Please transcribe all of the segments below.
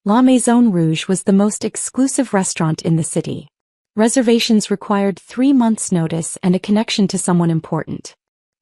La Maison Rouge was the most exclusive restaurant in the city. Reservations required 3 months' notice and a connection to someone important.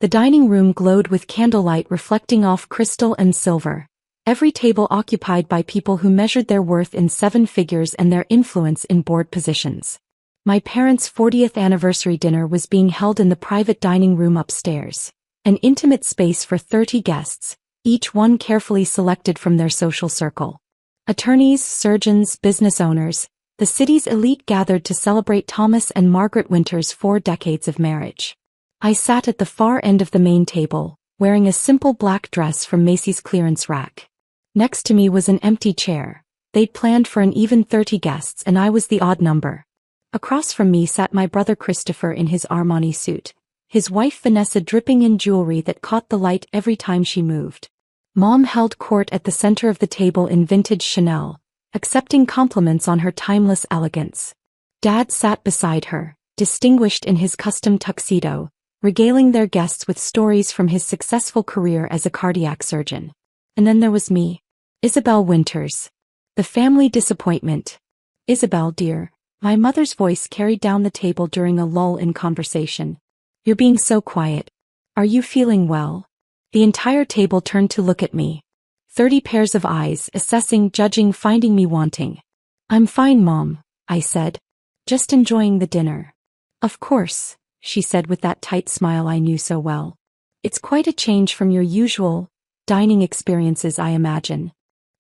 The dining room glowed with candlelight reflecting off crystal and silver, every table occupied by people who measured their worth in 7 figures and their influence in board positions. My parents' 40th anniversary dinner was being held in the private dining room upstairs, an intimate space for 30 guests, each one carefully selected from their social circle. Attorneys, surgeons, business owners, the city's elite gathered to celebrate Thomas and Margaret Winter's 4 decades of marriage. I sat at the far end of the main table, wearing a simple black dress from Macy's clearance rack. Next to me was an empty chair. They'd planned for an even 30 guests and I was the odd number. Across from me sat my brother Christopher in his Armani suit, his wife Vanessa dripping in jewelry that caught the light every time she moved. Mom held court at the center of the table in vintage Chanel, accepting compliments on her timeless elegance. Dad sat beside her, distinguished in his custom tuxedo, regaling their guests with stories from his successful career as a cardiac surgeon. And then there was me, Isabel Winters. The family disappointment. Isabel, dear, my mother's voice carried down the table during a lull in conversation. You're being so quiet. Are you feeling well? The entire table turned to look at me. 30 pairs of eyes, assessing, judging, finding me wanting. I'm fine, Mom, I said. Just enjoying the dinner. Of course, she said with that tight smile I knew so well. It's quite a change from your usual dining experiences, I imagine.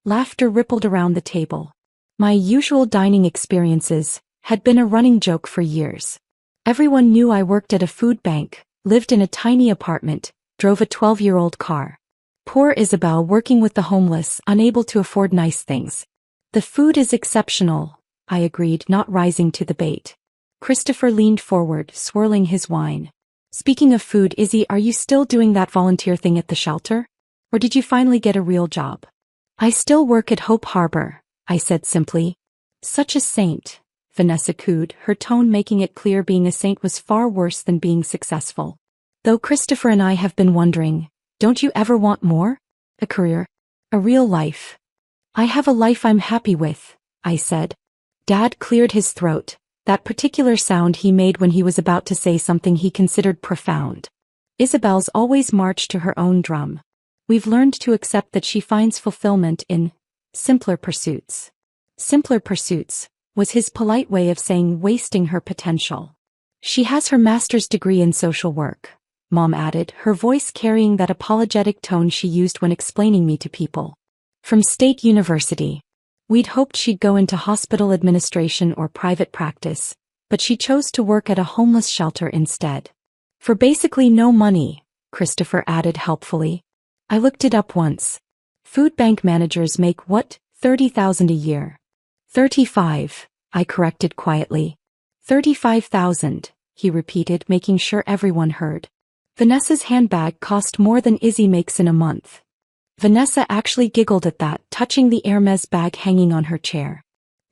Laughter rippled around the table. My usual dining experiences had been a running joke for years. Everyone knew I worked at a food bank, lived in a tiny apartment, drove a 12-year-old car. Poor Isabel working with the homeless, unable to afford nice things. The food is exceptional, I agreed, not rising to the bait. Christopher leaned forward, swirling his wine. Speaking of food, Izzy, are you still doing that volunteer thing at the shelter? Or did you finally get a real job? I still work at Hope Harbor, I said simply. Such a saint, Vanessa cooed, her tone making it clear being a saint was far worse than being successful. Though Christopher and I have been wondering, don't you ever want more? A career? A real life? I have a life I'm happy with, I said. Dad cleared his throat, that particular sound he made when he was about to say something he considered profound. Isabel's always marched to her own drum. We've learned to accept that she finds fulfillment in simpler pursuits. Simpler pursuits was his polite way of saying wasting her potential. She has her master's degree in social work, Mom added, her voice carrying that apologetic tone she used when explaining me to people. From State University. We'd hoped she'd go into hospital administration or private practice, but she chose to work at a homeless shelter instead. For basically no money, Christopher added helpfully. I looked it up once. Food bank managers make what, $30,000 a year? 35, I corrected quietly. 35,000, he repeated, making sure everyone heard. Vanessa's handbag cost more than Izzy makes in a month. Vanessa actually giggled at that, touching the Hermes bag hanging on her chair.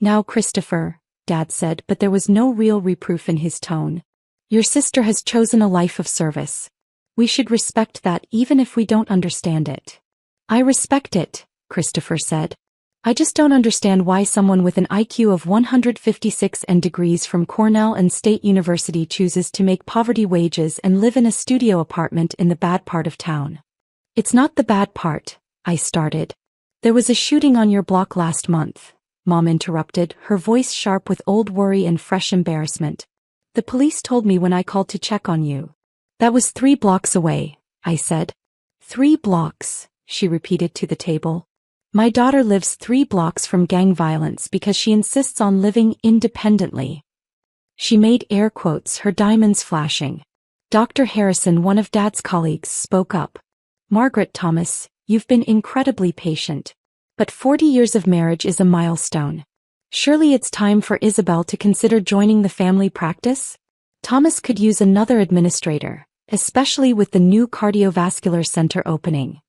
Now, Christopher, Dad said, but there was no real reproof in his tone. Your sister has chosen a life of service. We should respect that even if we don't understand it. I respect it, Christopher said. I just don't understand why someone with an IQ of 156 and degrees from Cornell and State University chooses to make poverty wages and live in a studio apartment in the bad part of town. It's not the bad part, I started. There was a shooting on your block last month, Mom interrupted, her voice sharp with old worry and fresh embarrassment. The police told me when I called to check on you. That was 3 blocks away, I said. 3 blocks, she repeated to the table. My daughter lives 3 blocks from gang violence because she insists on living independently. She made air quotes, her diamonds flashing. Dr. Harrison, one of Dad's colleagues, spoke up. Margaret Thomas, you've been incredibly patient. But 40 years of marriage is a milestone. Surely it's time for Isabel to consider joining the family practice? Thomas could use another administrator, especially with the new cardiovascular center opening.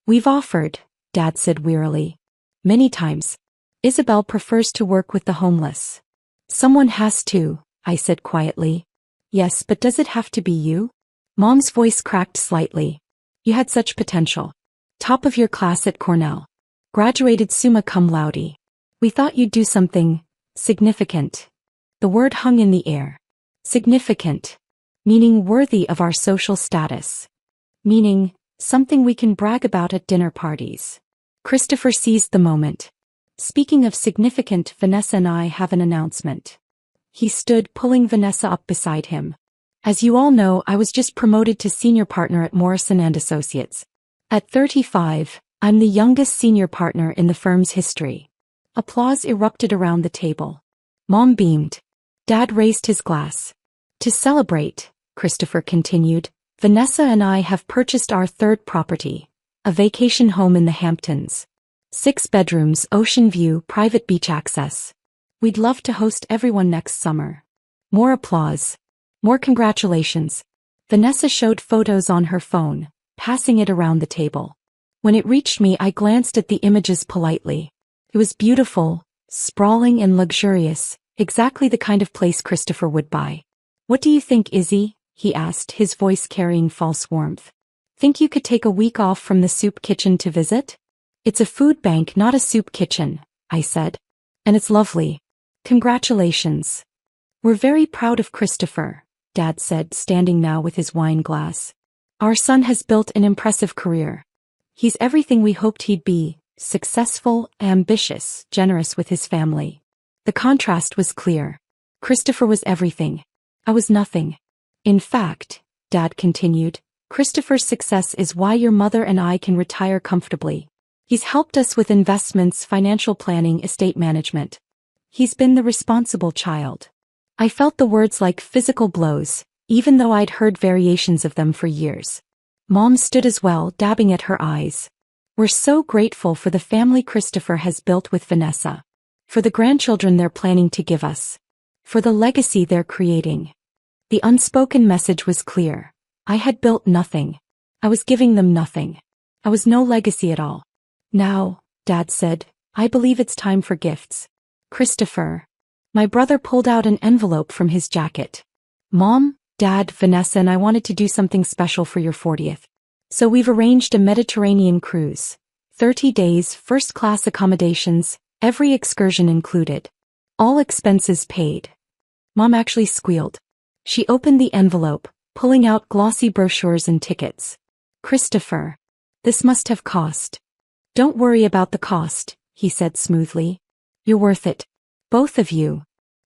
We've offered, Dad said wearily. Many times. Isabel prefers to work with the homeless. Someone has to, I said quietly. Yes, but does it have to be you? Mom's voice cracked slightly. You had such potential. Top of your class at Cornell. Graduated summa cum laude. We thought you'd do something significant. The word hung in the air. Significant. Meaning worthy of our social status. Meaning something we can brag about at dinner parties. Christopher seized the moment. Speaking of significant, Vanessa and I have an announcement. He stood, pulling Vanessa up beside him. As you all know, I was just promoted to senior partner at Morrison & Associates. At 35, I'm the youngest senior partner in the firm's history. Applause erupted around the table. Mom beamed. Dad raised his glass. To celebrate, Christopher continued, Vanessa and I have purchased our third property, a vacation home in the Hamptons. 6 bedrooms, ocean view, private beach access. We'd love to host everyone next summer. More applause. More congratulations. Vanessa showed photos on her phone, passing it around the table. When it reached me, I glanced at the images politely. It was beautiful, sprawling and luxurious, exactly the kind of place Christopher would buy. What do you think, Izzy? He asked, his voice carrying false warmth. Think you could take a week off from the soup kitchen to visit? It's a food bank, not a soup kitchen, I said. And it's lovely. Congratulations. We're very proud of Christopher, Dad said, standing now with his wine glass. Our son has built an impressive career. He's everything we hoped he'd be, successful, ambitious, generous with his family. The contrast was clear. Christopher was everything. I was nothing. In fact, Dad continued, Christopher's success is why your mother and I can retire comfortably. He's helped us with investments, financial planning, estate management. He's been the responsible child. I felt the words like physical blows, even though I'd heard variations of them for years. Mom stood as well, dabbing at her eyes. We're so grateful for the family Christopher has built with Vanessa. For the grandchildren they're planning to give us. For the legacy they're creating. The unspoken message was clear. I had built nothing. I was giving them nothing. I was no legacy at all. Now, Dad said, I believe it's time for gifts. Christopher. My brother pulled out an envelope from his jacket. Mom, Dad, Vanessa and I wanted to do something special for your 40th. So we've arranged a Mediterranean cruise. 30 days, first-class accommodations, every excursion included. All expenses paid. Mom actually squealed. She opened the envelope, pulling out glossy brochures and tickets. Christopher. This must have cost. Don't worry about the cost, he said smoothly. You're worth it. Both of you.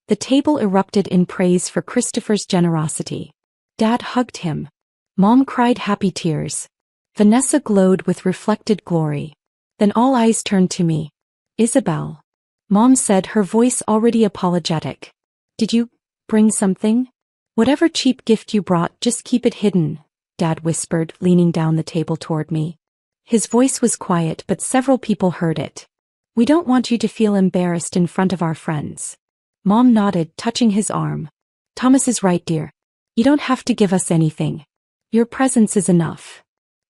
The table erupted in praise for Christopher's generosity. Dad hugged him. Mom cried happy tears. Vanessa glowed with reflected glory. Then all eyes turned to me. Isabel. Mom said, her voice already apologetic. Did you bring something? Whatever cheap gift you brought, just keep it hidden, Dad whispered, leaning down the table toward me. His voice was quiet, but several people heard it. We don't want you to feel embarrassed in front of our friends. Mom nodded, touching his arm. Thomas is right, dear. You don't have to give us anything. Your presence is enough.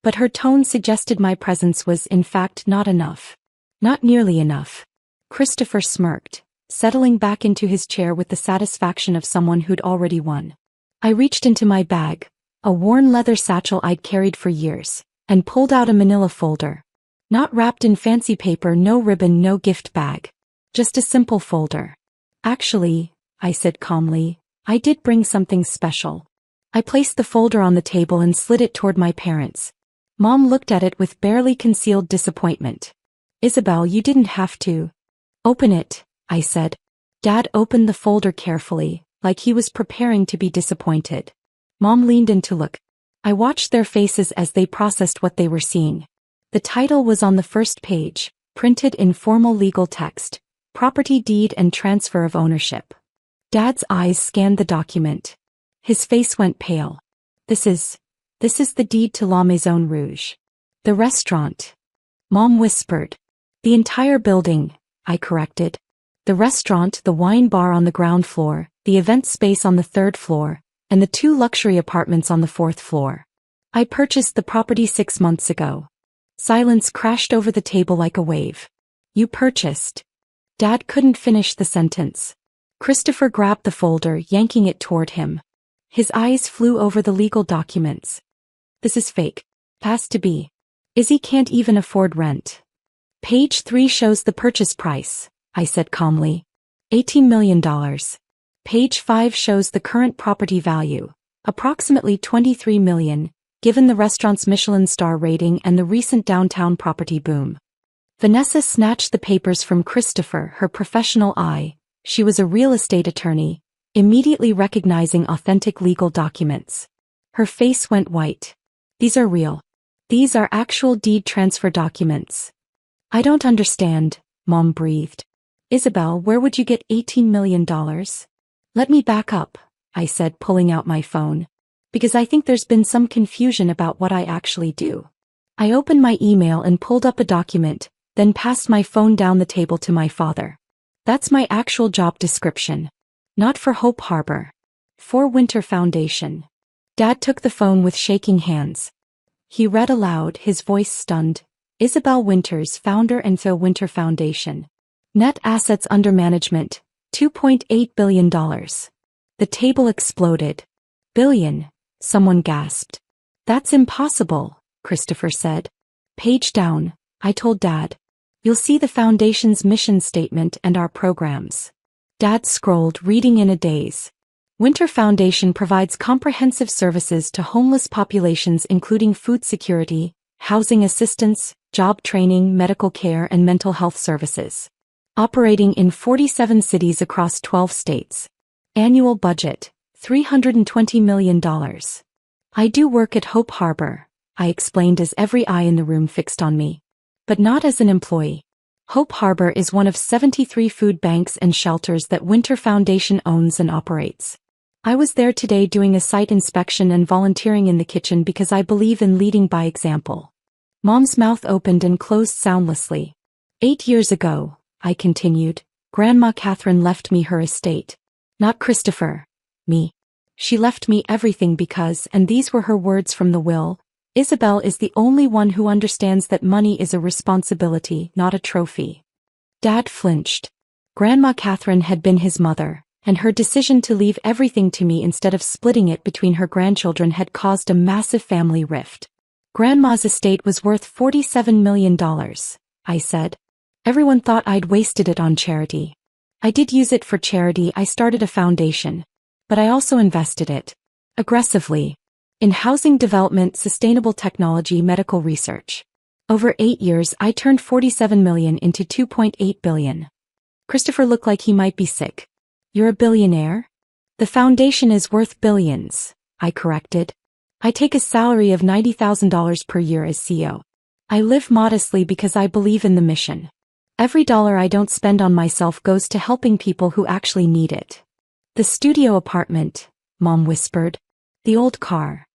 But her tone suggested my presence was, in fact, not enough. Not nearly enough. Christopher smirked, settling back into his chair with the satisfaction of someone who'd already won. I reached into my bag, a worn leather satchel I'd carried for years, and pulled out a manila folder. Not wrapped in fancy paper, no ribbon, no gift bag. Just a simple folder. Actually, I said calmly, I did bring something special. I placed the folder on the table and slid it toward my parents. Mom looked at it with barely concealed disappointment. Isabel, you didn't have to. Open it, I said. Dad opened the folder carefully, like he was preparing to be disappointed. Mom leaned in to look. I watched their faces as they processed what they were seeing. The title was on the first page, printed in formal legal text, Property Deed and Transfer of Ownership. Dad's eyes scanned the document. His face went pale. This is the deed to La Maison Rouge. The restaurant. Mom whispered. The entire building, I corrected. The restaurant, the wine bar on the ground floor, the event space on the 3rd floor, and the 2 luxury apartments on the 4th floor. I purchased the property 6 months ago. Silence crashed over the table like a wave. You purchased. Dad couldn't finish the sentence. Christopher grabbed the folder, yanking it toward him. His eyes flew over the legal documents. This is fake. Has to be. Izzy can't even afford rent. Page 3 shows the purchase price, I said calmly. $18 million. Page 5 shows the current property value, approximately $23 million, given the restaurant's Michelin star rating and the recent downtown property boom. Vanessa snatched the papers from Christopher, her professional eye. She was a real estate attorney, immediately recognizing authentic legal documents. Her face went white. These are real. These are actual deed transfer documents. I don't understand, Mom breathed. Isabel, where would you get $18 million? Let me back up, I said, pulling out my phone. Because I think there's been some confusion about what I actually do. I opened my email and pulled up a document, then passed my phone down the table to my father. That's my actual job description. Not for Hope Harbor. For Winter Foundation. Dad took the phone with shaking hands. He read aloud, his voice stunned. Isabel Winters, founder and Phil Winter Foundation. Net assets under management, $2.8 billion. The table exploded. Billion, someone gasped. That's impossible, Christopher said. Page down, I told Dad. You'll see the foundation's mission statement and our programs. Dad scrolled, reading in a daze. Winter Foundation provides comprehensive services to homeless populations including food security, housing assistance, job training, medical care and mental health services. Operating in 47 cities across 12 states. Annual budget, $320 million. I do work at Hope Harbor, I explained as every eye in the room fixed on me. But not as an employee. Hope Harbor is one of 73 food banks and shelters that Winter Foundation owns and operates. I was there today doing a site inspection and volunteering in the kitchen because I believe in leading by example. Mom's mouth opened and closed soundlessly. 8 years ago, I continued, Grandma Catherine left me her estate. Not Christopher. Me. She left me everything because, and these were her words from the will, Isabel is the only one who understands that money is a responsibility, not a trophy. Dad flinched. Grandma Catherine had been his mother, and her decision to leave everything to me instead of splitting it between her grandchildren had caused a massive family rift. Grandma's estate was worth $47 million, I said. Everyone thought I'd wasted it on charity. I did use it for charity. I started a foundation. But I also invested it. Aggressively. In housing development, sustainable technology, medical research. Over 8 years, I turned $47 million into $2.8 billion. Christopher looked like he might be sick. You're a billionaire? The foundation is worth billions, I corrected. I take a salary of $90,000 per year as CEO. I live modestly because I believe in the mission. Every dollar I don't spend on myself goes to helping people who actually need it. The studio apartment, Mom whispered. The old car.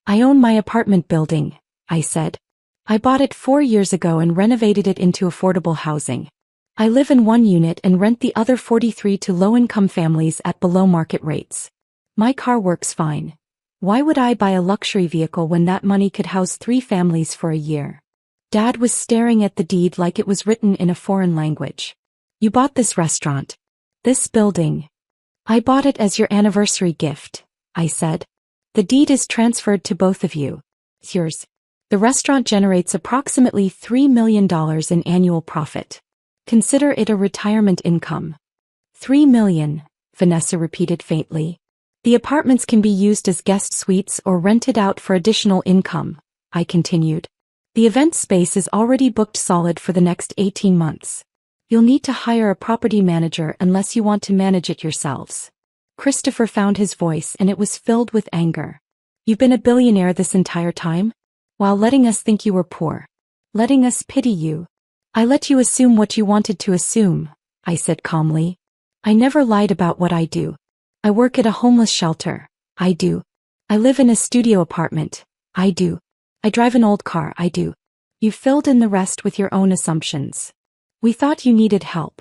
I own my apartment building, I said. I bought it 4 years ago and renovated it into affordable housing. I live in one unit and rent the other 43 to low-income families at below-market rates. My car works fine. Why would I buy a luxury vehicle when that money could house 3 families for a year? Dad was staring at the deed like it was written in a foreign language. You bought this restaurant. This building. I bought it as your anniversary gift, I said. The deed is transferred to both of you. It's yours. The restaurant generates approximately $3 million in annual profit. Consider it a retirement income. $3 million, Vanessa repeated faintly. The apartments can be used as guest suites or rented out for additional income, I continued. The event space is already booked solid for the next 18 months. You'll need to hire a property manager unless you want to manage it yourselves. Christopher found his voice and it was filled with anger. You've been a billionaire this entire time? While letting us think you were poor. Letting us pity you. I let you assume what you wanted to assume, I said calmly. I never lied about what I do. I work at a homeless shelter. I do. I live in a studio apartment. I do. I drive an old car. I do. You filled in the rest with your own assumptions. We thought you needed help.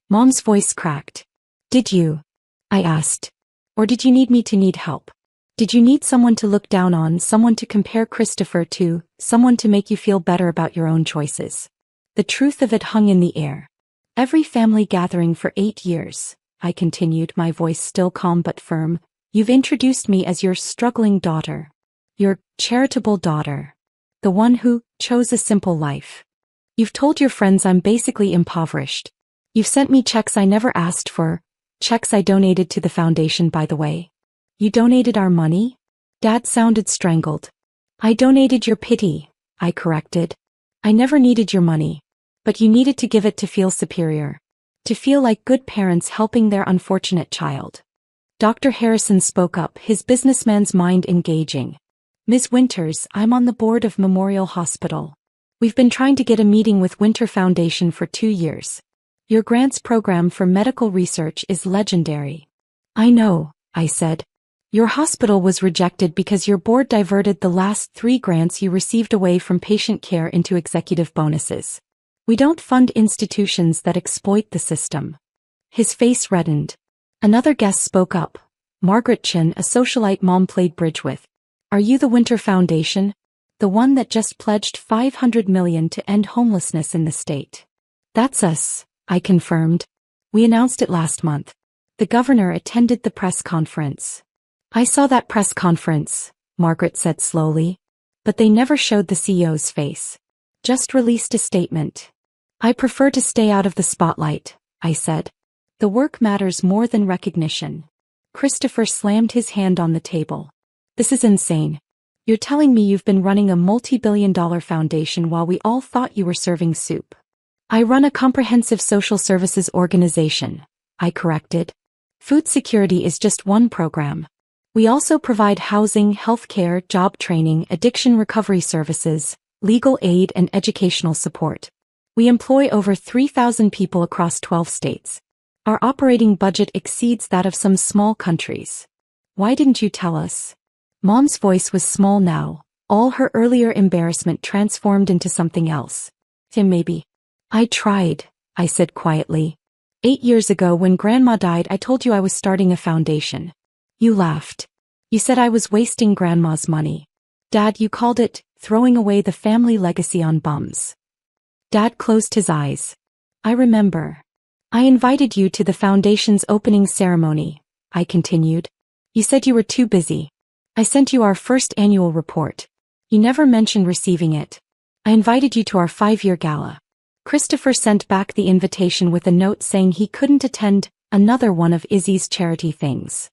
Mom's voice cracked. Did you? I asked. Or did you need me to need help? Did you need someone to look down on, someone to compare Christopher to, someone to make you feel better about your own choices? The truth of it hung in the air. Every family gathering for 8 years, I continued, my voice still calm but firm, you've introduced me as your struggling daughter. Your charitable daughter. The one who chose a simple life. You've told your friends I'm basically impoverished. You've sent me checks I never asked for, checks I donated to the foundation, by the way. You donated our money? Dad sounded strangled. I donated your pity, I corrected. I never needed your money. But you needed to give it to feel superior. To feel like good parents helping their unfortunate child. Dr. Harrison spoke up, his businessman's mind engaging. Ms. Winters, I'm on the board of Memorial Hospital. We've been trying to get a meeting with Winter Foundation for 2 years. Your grants program for medical research is legendary. I know, I said. Your hospital was rejected because your board diverted the last 3 grants you received away from patient care into executive bonuses. We don't fund institutions that exploit the system. His face reddened. Another guest spoke up. Margaret Chin, a socialite Mom played bridge with. Are you the Winter Foundation? The one that just pledged $500 million to end homelessness in the state. That's us, I confirmed. We announced it last month. The governor attended the press conference. I saw that press conference, Margaret said slowly. But they never showed the CEO's face. Just released a statement. I prefer to stay out of the spotlight, I said. The work matters more than recognition. Christopher slammed his hand on the table. This is insane. You're telling me you've been running a multi-billion-dollar foundation while we all thought you were serving soup. I run a comprehensive social services organization, I corrected. Food security is just one program. We also provide housing, healthcare, job training, addiction recovery services, legal aid and educational support. We employ over 3,000 people across 12 states. Our operating budget exceeds that of some small countries. Why didn't you tell us? Mom's voice was small now, all her earlier embarrassment transformed into something else. Tim, maybe. I tried, I said quietly. 8 years ago when Grandma died, I told you I was starting a foundation. You laughed. You said I was wasting Grandma's money. Dad, you called it, throwing away the family legacy on bums. Dad closed his eyes. I remember. I invited you to the foundation's opening ceremony, I continued. You said you were too busy. I sent you our first annual report. You never mentioned receiving it. I invited you to our 5-year gala. Christopher sent back the invitation with a note saying he couldn't attend another one of Izzy's charity things.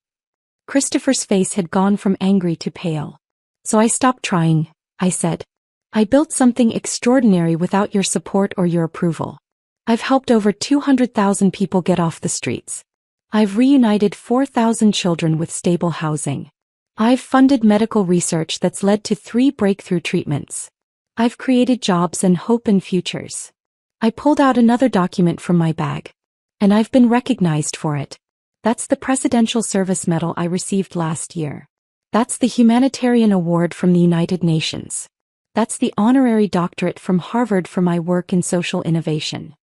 Christopher's face had gone from angry to pale. So I stopped trying, I said. I built something extraordinary without your support or your approval. I've helped over 200,000 people get off the streets. I've reunited 4,000 children with stable housing. I've funded medical research that's led to 3 breakthrough treatments. I've created jobs and hope in futures. I pulled out another document from my bag. And I've been recognized for it. That's the Presidential Service Medal I received last year. That's the Humanitarian Award from the United Nations. That's the honorary doctorate from Harvard for my work in social innovation.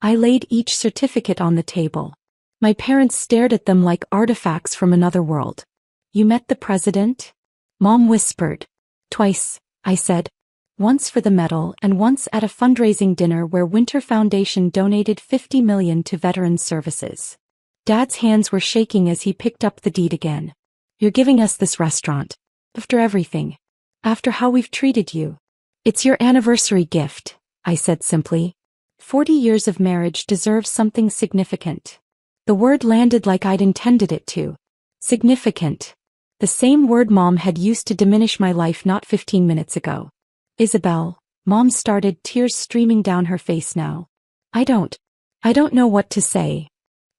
I laid each certificate on the table. My parents stared at them like artifacts from another world. You met the president? Mom whispered. Twice, I said. Once for the medal and once at a fundraising dinner where Winter Foundation donated $50 million to veterans services. Dad's hands were shaking as he picked up the deed again. You're giving us this restaurant. After everything. After how we've treated you. It's your anniversary gift, I said simply. 40 years of marriage deserves something significant. The word landed like I'd intended it to. Significant. The same word Mom had used to diminish my life not 15 minutes ago. Isabel, Mom started, tears streaming down her face now. I don't know what to say.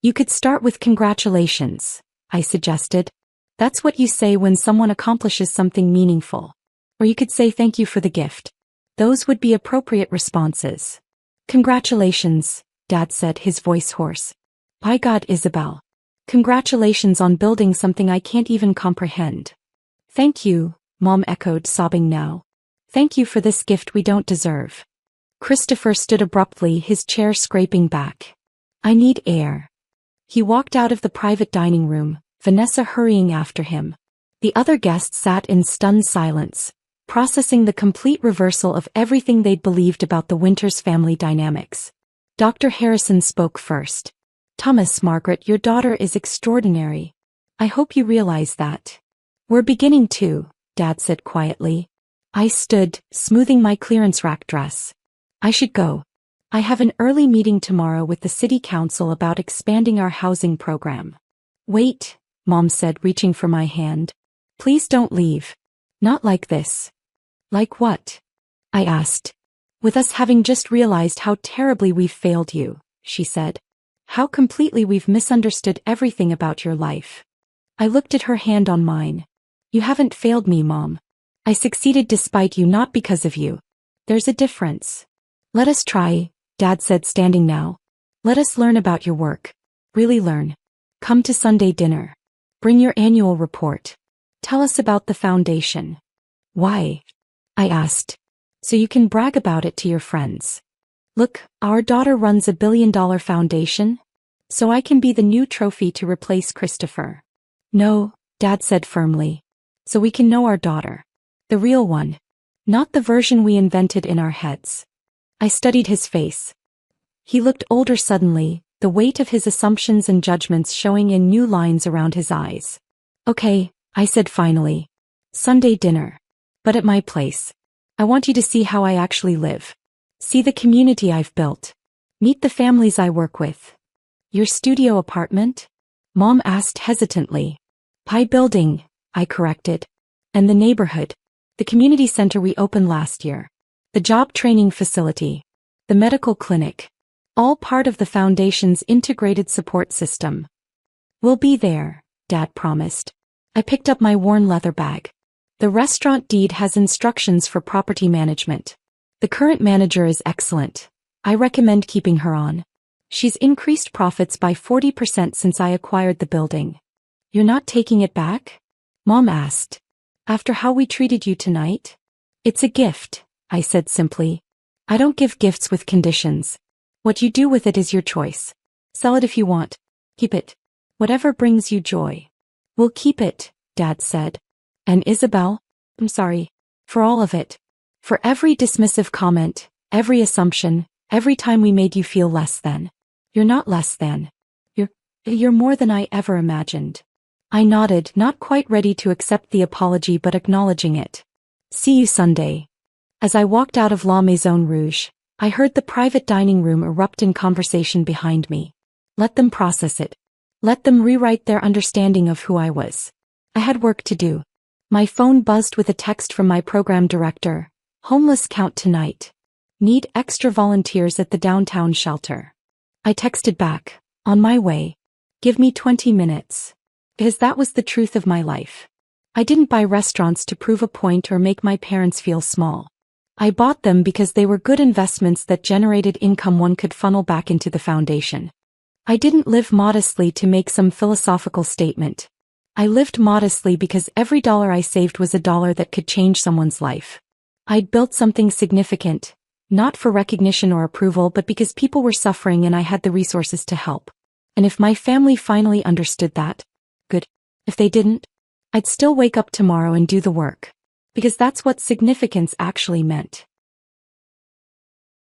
You could start with congratulations, I suggested. That's what you say when someone accomplishes something meaningful. Or you could say thank you for the gift. Those would be appropriate responses. Congratulations, Dad said, his voice hoarse. By God, Isabel. Congratulations on building something I can't even comprehend. Thank you, Mom echoed, sobbing now. Thank you for this gift we don't deserve. Christopher stood abruptly, his chair scraping back. I need air. He walked out of the private dining room, Vanessa hurrying after him. The other guests sat in stunned silence, processing the complete reversal of everything they'd believed about the Winters family dynamics. Dr. Harrison spoke first. Thomas, Margaret, your daughter is extraordinary. I hope you realize that. We're beginning to, Dad said quietly. I stood, smoothing my clearance rack dress. I should go. I have an early meeting tomorrow with the city council about expanding our housing program. Wait, Mom said, reaching for my hand. Please don't leave. Not like this. Like what? I asked. With us having just realized how terribly we've failed you, she said. How completely we've misunderstood everything about your life. I looked at her hand on mine. You haven't failed me, Mom. I succeeded despite you, not because of you. There's a difference. Let us try, Dad said, standing now. Let us learn about your work. Really learn. Come to Sunday dinner. Bring your annual report. Tell us about the foundation. Why? I asked. So you can brag about it to your friends. Look, our daughter runs a $1 billion foundation. So I can be the new trophy to replace Christopher. No, Dad said firmly. So we can know our daughter. The real one. Not the version we invented in our heads. I studied his face. He looked older suddenly, the weight of his assumptions and judgments showing in new lines around his eyes. Okay, I said finally. Sunday dinner. But at my place. I want you to see how I actually live. See the community I've built. Meet the families I work with. Your studio apartment? Mom asked hesitantly. Pie building, I corrected. And the neighborhood. The community center we opened last year. The job training facility. The medical clinic. All part of the foundation's integrated support system. We'll be there, Dad promised. I picked up my worn leather bag. The restaurant deed has instructions for property management. The current manager is excellent. I recommend keeping her on. She's increased profits by 40% since I acquired the building. You're not taking it back? Mom asked. After how we treated you tonight? It's a gift, I said simply. I don't give gifts with conditions. What you do with it is your choice. Sell it if you want. Keep it. Whatever brings you joy. We'll keep it, Dad said. And Isabel? I'm sorry. For all of it. For every dismissive comment, every assumption, every time we made you feel less than. You're not less than. You're more than I ever imagined. I nodded, not quite ready to accept the apology but acknowledging it. See you Sunday. As I walked out of La Maison Rouge, I heard the private dining room erupt in conversation behind me. Let them process it. Let them rewrite their understanding of who I was. I had work to do. My phone buzzed with a text from my program director. Homeless count tonight. Need extra volunteers at the downtown shelter. I texted back. On my way. Give me 20 minutes. Because that was the truth of my life. I didn't buy restaurants to prove a point or make my parents feel small. I bought them because they were good investments that generated income one could funnel back into the foundation. I didn't live modestly to make some philosophical statement. I lived modestly because every dollar I saved was a dollar that could change someone's life. I'd built something significant, not for recognition or approval but because people were suffering and I had the resources to help. And if my family finally understood that, good. If they didn't, I'd still wake up tomorrow and do the work. Because that's what significance actually meant.